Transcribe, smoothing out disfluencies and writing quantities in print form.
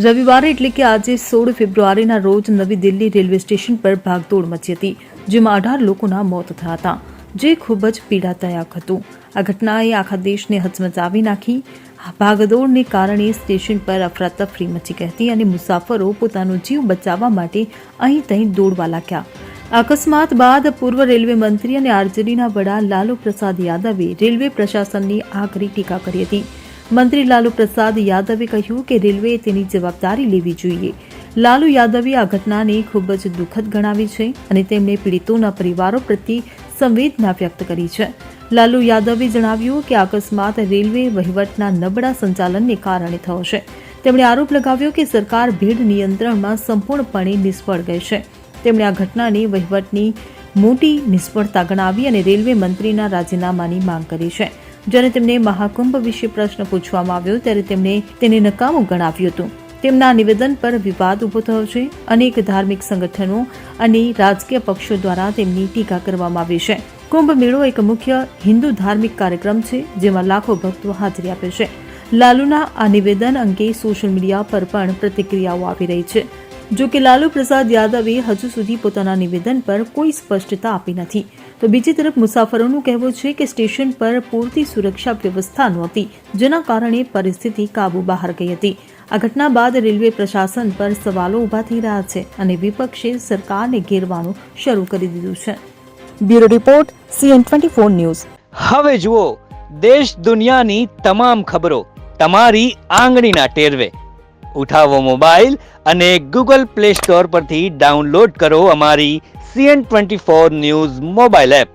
રવિવારે એટલે કે આજે 16 ફેબ્રુઆરીના રોજ નવી દિલ્હી રેલવે સ્ટેશન પર ભાગદોડ મચી હતી, જેમાં 18 લોકોના મોત થયા હતા, જે ખૂબ જ પીડાદાયક હતું. આ ઘટનાએ આખા દેશને હચમચાવી નાખી. ભાગદોડને કારણે સ્ટેશન પર અફરાતફરી મચી ગઈ હતી અને મુસાફરો પોતાનો જીવ બચાવવા માટે અહીં તહીં દોડવા લાગ્યા. અકસ્માત બાદ પૂર્વ રેલવે મંત્રી અને આરજેડીના વડા લાલુ પ્રસાદ યાદવે રેલવે પ્રશાસનની આકરી ટીકા કરી હતી. મંત્રી લાલુ પ્રસાદ યાદવે કહ્યું કે રેલવેએ તેની જવાબદારી લેવી જોઈએ. લાલુ યાદવે આ ઘટનાને ખૂબ જ દુઃખદ ગણાવી છે અને તેમણે પીડિતોના પરિવારો પ્રત્યે સંવેદના વ્યક્ત કરી છે. લાલુ યાદવે જણાવ્યું કે અકસ્માત રેલવે વહીવટના નબળા સંચાલનને કારણે થયો છે. તેમણે આરોપ લગાવ્યો કે સરકાર ભીડ નિયંત્રણમાં સંપૂર્ણપણે નિષ્ફળ ગઈ છે. તેમણે આ ઘટનાને વહીવટની મોટી નિષ્ફળતા ગણાવી અને રેલવે મંત્રીના રાજીનામાની માંગ કરી છે. જ્યારે તેમને મહાકુંભ વિશે પ્રશ્ન પૂછવામાં આવ્યો ત્યારે તેમણે તેને નકામું ગણાવ્યું હતું. તેમના નિવેદન પર વિવાદ ઉભો થયો છે. અનેક ધાર્મિક સંગઠનો અને રાજકીય પક્ષો દ્વારા તેમની ટીકા કરવામાં આવી છે. કુંભ મેળો એક મુખ્ય હિન્દુ ધાર્મિક કાર્યક્રમ છે, જેમાં લાખો ભક્તો હાજરી આપે છે. લાલુના આ નિવેદન અંગે સોશિયલ મીડિયા પર પણ પ્રતિક્રિયાઓ આવી રહી છે. જો કે લાલુ પ્રસાદ યાદવે હજુ સુધી પોતાના નિવેદન પર કોઈ સ્પષ્ટતા આપી નથી. તો બીજી તરફ મુસાફરોનું કહેવું છે કે સ્ટેશન પર પૂરતી સુરક્ષા વ્યવસ્થા નહોતી, જેના કારણે પરિસ્થિતિ કાબુ બહાર ગઈ હતી. આ ઘટના બાદ રેલવે પ્રશાસન પર સવાલો ઊભા થઈ રહ્યા છે અને વિપક્ષે સરકારને ઘેરવાનું શરૂ કરી દીધું છે. Bureau report CN24 news. હવે જુઓ દેશ દુનિયાની તમામ ખબરો તમારી આંગળીના ટેરવે. ઉઠાવો મોબાઈલ અને Google Play Store પરથી ડાઉનલોડ કરો અમારી CN24 ન્યૂઝ મોબાઈલ એપ.